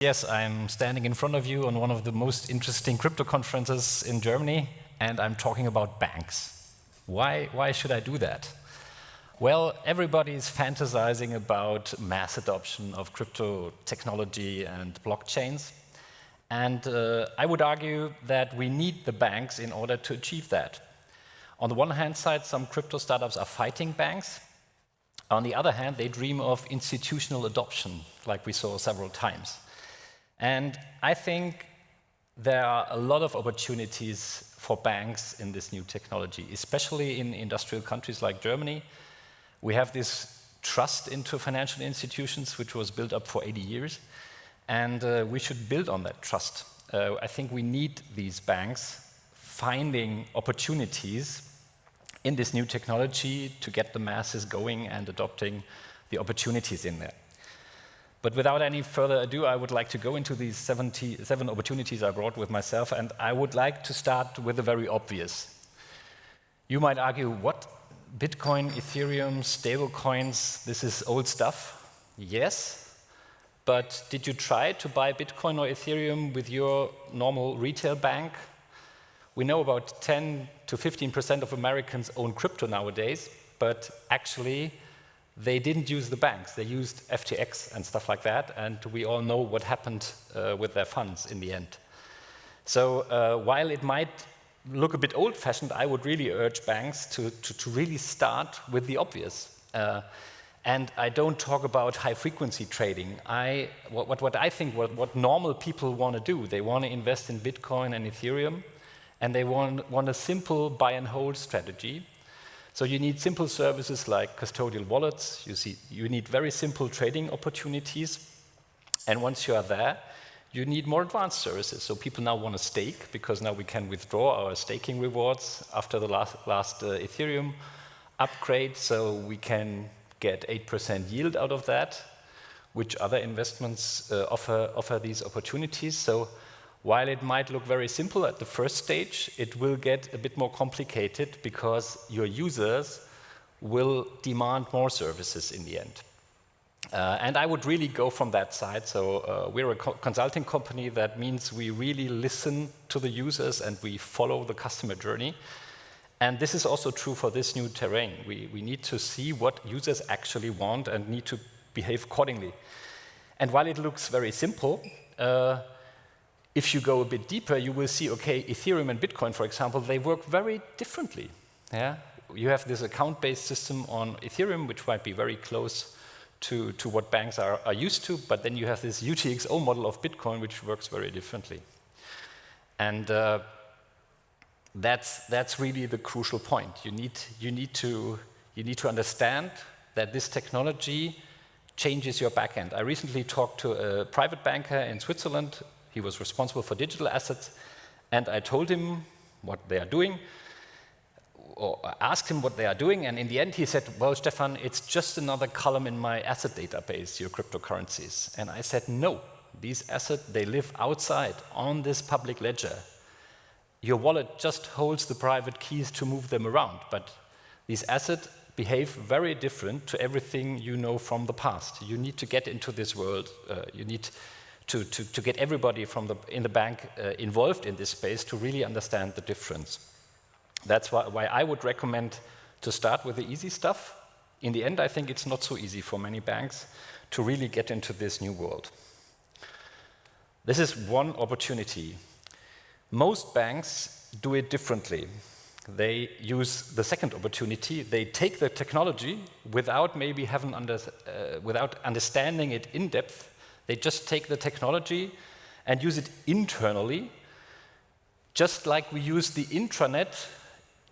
Yes, I'm standing in front of you on one of the most interesting crypto conferences in Germany, and I'm talking about banks. Why should I do that? Well, everybody is fantasizing about mass adoption of crypto technology and blockchains. And I would argue that we need the banks in order to achieve that. On the one hand side, some crypto startups are fighting banks. On the other hand, they dream of institutional adoption, like we saw several times. And I think there are a lot of opportunities for banks in this new technology, especially in industrial countries like Germany. We have this trust into financial institutions, which was built up for 80 years, and we should build on that trust. I think we need these banks finding opportunities in this new technology to get the masses going and adopting the opportunities in there. But without any further ado, I would like to go into these 77 opportunities I brought with myself, and I would like to start with the very obvious. You might argue, what? Bitcoin, Ethereum, stablecoins, this is old stuff. Yes, but did you try to buy Bitcoin or Ethereum with your normal retail bank? We know about 10 to 15% of Americans own crypto nowadays, but actually they didn't use the banks. They used FTX and stuff like that, and we all know what happened with their funds in the end. So while it might look a bit old-fashioned, I would really urge banks to really start with the obvious. And I don't talk about high-frequency trading. What normal people want to do, they want to invest in Bitcoin and Ethereum, and they want a simple buy-and-hold strategy. So you need simple services like custodial wallets. You need very simple trading opportunities. And once you are there, you need more advanced services. So people now want to stake, because now we can withdraw our staking rewards after the last Ethereum upgrade. So we can get 8% yield out of that, which other investments offer these opportunities. So while it might look very simple at the first stage, it will get a bit more complicated because your users will demand more services in the end. And I would really go from that side. So we're a consulting company. That means we really listen to the users and we follow the customer journey. And this is also true for this new terrain. We need to see what users actually want and need to behave accordingly. And while it looks very simple, if you go a bit deeper, you will see, okay, Ethereum and Bitcoin, for example, they work very differently. Yeah? You have this account-based system on Ethereum, which might be very close to what banks are used to, but then you have this UTXO model of Bitcoin, which works very differently. And that's really the crucial point. You need to understand that this technology changes your backend. I recently talked to a private banker in Switzerland. He was responsible for digital assets, and I told him what they are doing, or asked him what they are doing, and in the end he said, well, Stefan, it's just another column in my asset database, your cryptocurrencies. And I said, no, these assets, they live outside on this public ledger. Your wallet just holds the private keys to move them around, but these assets behave very different to everything you know from the past. You need to get into this world. You need to get everybody in the bank involved in this space to really understand the difference. That's why I would recommend to start with the easy stuff. In the end, I think it's not so easy for many banks to really get into this new world. This is one opportunity. Most banks do it differently. They use the second opportunity. They take the technology without without understanding it in depth. They just take the technology and use it internally, just like we used the intranet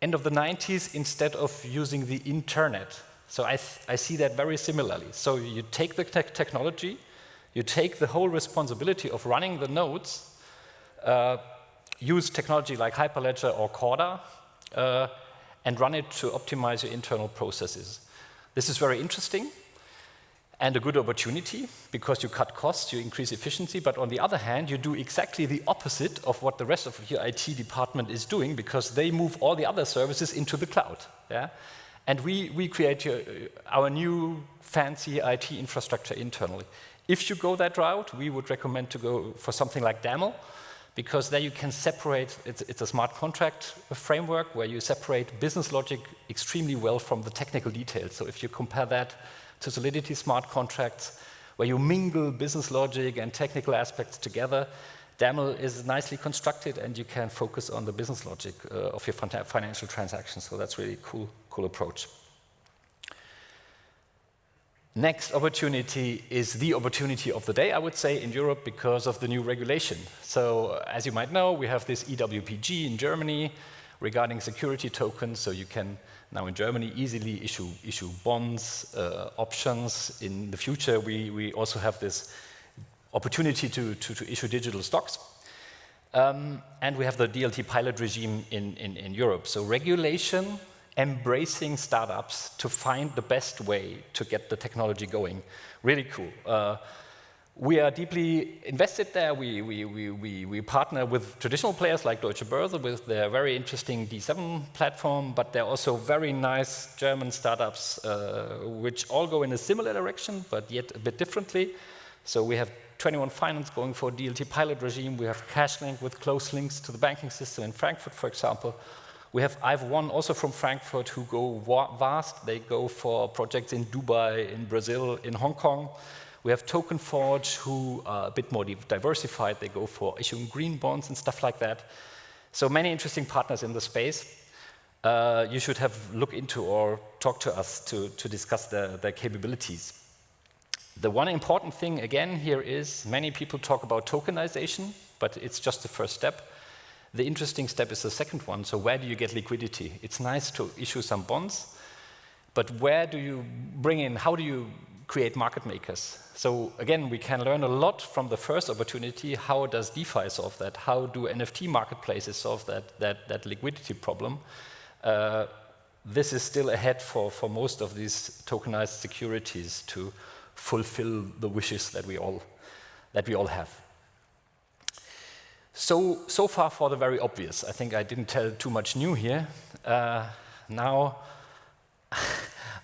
end of the 90s instead of using the internet. So I see that very similarly. So you take the technology, you take the whole responsibility of running the nodes, use technology like Hyperledger or Corda, and run it to optimize your internal processes. This is very interesting and a good opportunity, because you cut costs, you increase efficiency, but on the other hand, you do exactly the opposite of what the rest of your IT department is doing, because they move all the other services into the cloud. Yeah? And we create our new fancy IT infrastructure internally. If you go that route, we would recommend to go for something like DAML, because there you can separate, it's a smart contract framework where you separate business logic extremely well from the technical details. So if you compare that to Solidity smart contracts, where you mingle business logic and technical aspects together, DAML is nicely constructed and you can focus on the business logic of your financial transactions. So that's really cool approach. Next opportunity is the opportunity of the day, I would say, in Europe because of the new regulation. So as you might know, we have this EWPG in Germany regarding security tokens. So you can now in Germany easily issue bonds, options. In the future, we also have this opportunity to issue digital stocks. And we have the DLT pilot regime in Europe. So regulation embracing startups to find the best way to get the technology going. Really cool. We are deeply invested there. We partner with traditional players like Deutsche Börse with their very interesting D7 platform, but there are also very nice German startups which all go in a similar direction, but yet a bit differently. So we have 21 Finance going for a DLT pilot regime. We have CashLink with close links to the banking system in Frankfurt, for example. We have IVE1 also from Frankfurt who go vast. They go for projects in Dubai, in Brazil, in Hong Kong. We have TokenForge who are a bit more diversified. They go for issuing green bonds and stuff like that. So many interesting partners in the space. You should have look into or talk to us to discuss their capabilities. The one important thing again here is many people talk about tokenization, but it's just the first step. The interesting step is the second one. So where do you get liquidity? It's nice to issue some bonds, but where do you bring in, how do you create market makers? So again, we can learn a lot from the first opportunity. How does DeFi solve that? How do NFT marketplaces solve that liquidity problem? This is still ahead for most of these tokenized securities to fulfill the wishes that we all have. So far for the very obvious. I think I didn't tell too much new here. Now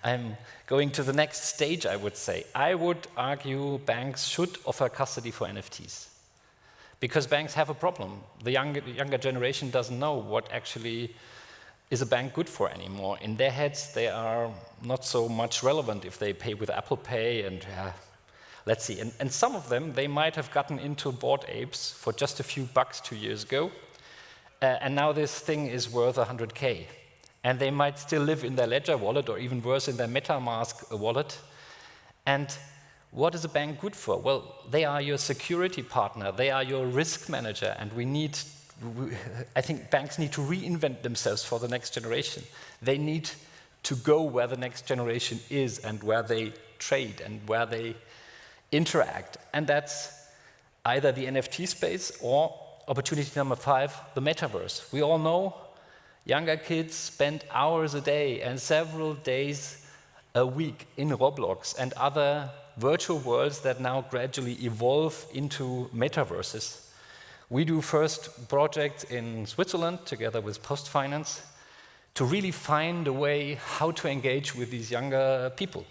I'm going to the next stage, I would say. I would argue banks should offer custody for NFTs because banks have a problem. The younger generation doesn't know what actually is a bank good for anymore. In their heads, they are not so much relevant if they pay with Apple Pay and let's see. And some of them, they might have gotten into Bored Apes for just a few bucks 2 years ago. And now this thing is worth 100K. And they might still live in their Ledger wallet or even worse in their MetaMask wallet. And what is a bank good for? Well, they are your security partner. They are your risk manager. And I think banks need to reinvent themselves for the next generation. They need to go where the next generation is and where they trade and where they interact. And that's either the NFT space or opportunity number 5, the Metaverse. We all know younger kids spend hours a day and several days a week in Roblox and other virtual worlds that now gradually evolve into metaverses. We do first projects in Switzerland together with Post Finance to really find a way how to engage with these younger people.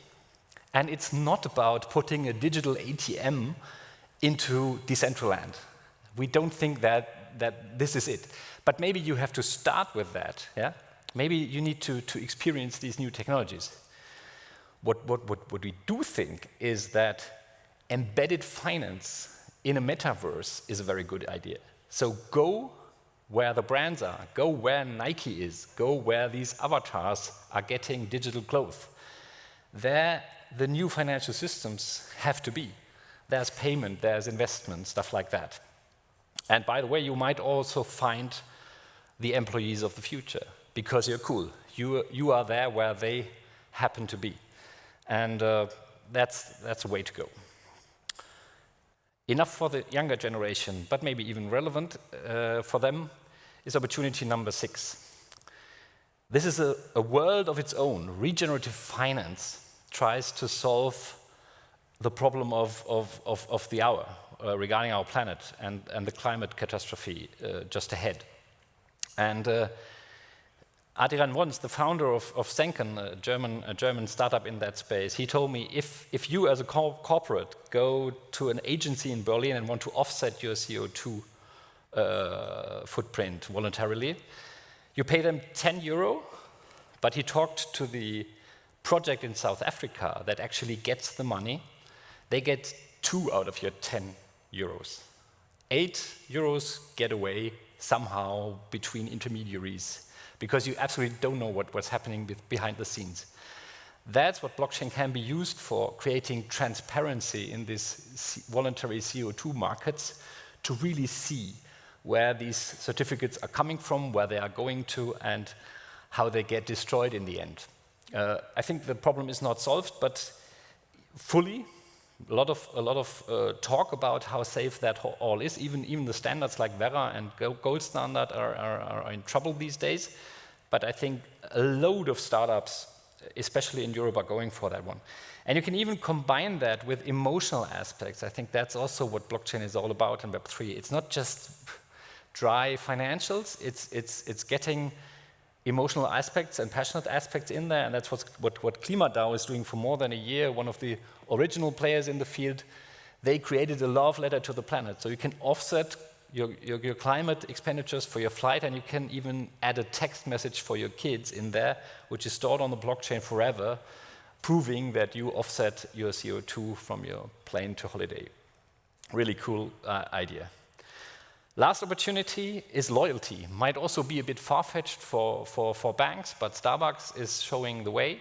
And it's not about putting a digital ATM into Decentraland. We don't think that this is it. But maybe you have to start with that. Yeah? Maybe you need to experience these new technologies. What we do think is that embedded finance in a metaverse is a very good idea. So go where the brands are, go where Nike is, go where these avatars are getting digital clothes. There, the new financial systems have to be. There's payment, there's investment, stuff like that. And by the way, you might also find the employees of the future because you're cool. You are there where they happen to be. And that's a way to go. Enough for the younger generation, but maybe even relevant for them is opportunity number 6. This is a world of its own. Regenerative finance tries to solve the problem of the hour regarding our planet and the climate catastrophe just ahead. And Adrian Wons, the founder of Senken, a German startup in that space, he told me, if you as a corporate go to an agency in Berlin and want to offset your CO2 footprint voluntarily, you pay them 10 euro, but he talked to the project in South Africa that actually gets the money. They get 2 out of your 10 euros. 8 euros get away somehow between intermediaries, because you absolutely don't know what's happening behind the scenes. That's what blockchain can be used for, creating transparency in these voluntary CO2 markets, to really see where these certificates are coming from, where they are going to, and how they get destroyed in the end. I think the problem is not solved, but fully. A lot of talk about how safe that all is. Even the standards like Vera and Gold Standard are in trouble these days. But I think a load of startups, especially in Europe, are going for that one. And you can even combine that with emotional aspects. I think that's also what blockchain is all about in Web3. It's not just dry financials. It's getting emotional aspects and passionate aspects in there, and that's what KlimaDAO is doing for more than a year. One of the original players in the field, they created a love letter to the planet. So you can offset your climate expenditures for your flight, and you can even add a text message for your kids in there, which is stored on the blockchain forever, proving that you offset your CO2 from your plane to holiday. Really cool idea. Last opportunity is loyalty. Might also be a bit far-fetched for banks, but Starbucks is showing the way.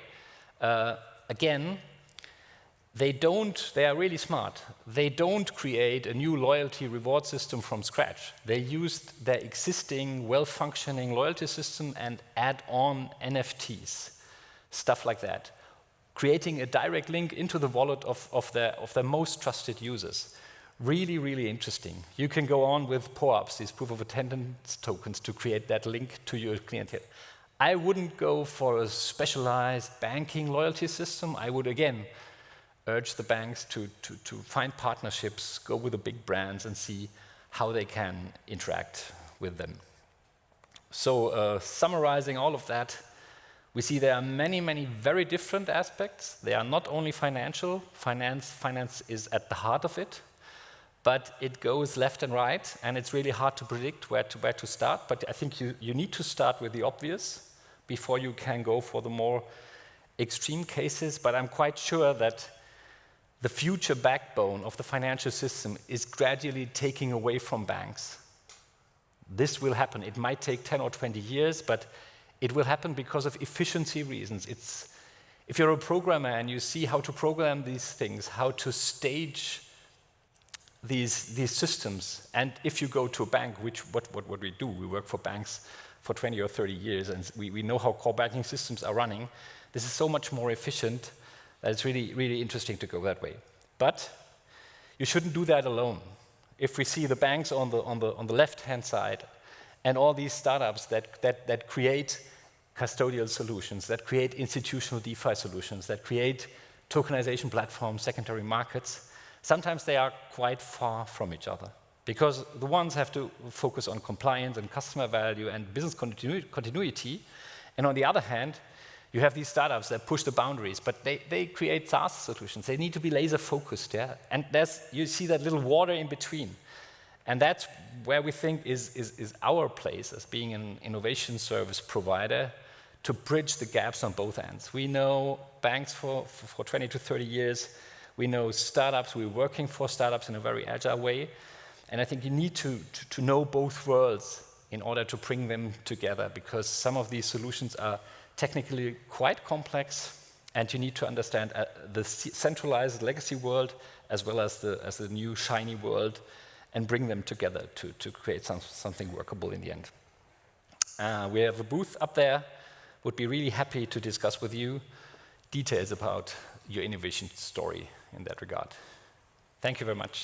Again, they are really smart. They don't create a new loyalty reward system from scratch. They used their existing well-functioning loyalty system and add on NFTs, stuff like that, creating a direct link into the wallet of their most trusted users. Really, really interesting. You can go on with POAPs, these proof of attendance tokens, to create that link to your clientele. I wouldn't go for a specialized banking loyalty system. I would, again, urge the banks to find partnerships, go with the big brands, and see how they can interact with them. So summarizing all of that, we see there are many, many very different aspects. They are not only financial. Finance is at the heart of it. But it goes left and right, and it's really hard to predict where to start. But I think you need to start with the obvious before you can go for the more extreme cases. But I'm quite sure that the future backbone of the financial system is gradually taking away from banks. This will happen. It might take 10 or 20 years, but it will happen because of efficiency reasons. If you're a programmer and you see how to program these things, how to stage these systems, and if you go to a bank, what we do, we work for banks for 20 or 30 years, and we know how core banking systems are running. This is so much more efficient that it's really, really interesting to go that way. But you shouldn't do that alone. If we see the banks on the left-hand side, and all these startups that create custodial solutions, that create institutional DeFi solutions, that create tokenization platforms, secondary markets, sometimes they are quite far from each other, because the ones have to focus on compliance and customer value and business continuity, and on the other hand, you have these startups that push the boundaries, but they create SaaS solutions. They need to be laser focused, yeah? And you see that little water in between. And that's where we think is our place as being an innovation service provider, to bridge the gaps on both ends. We know banks for 20 to 30 years. We know startups, we're working for startups in a very agile way. And I think you need to know both worlds in order to bring them together, because some of these solutions are technically quite complex, and you need to understand the centralized legacy world as well as the new shiny world, and bring them together to create something workable in the end. We have a booth up there. Would be really happy to discuss with you details about your innovation story in that regard. Thank you very much.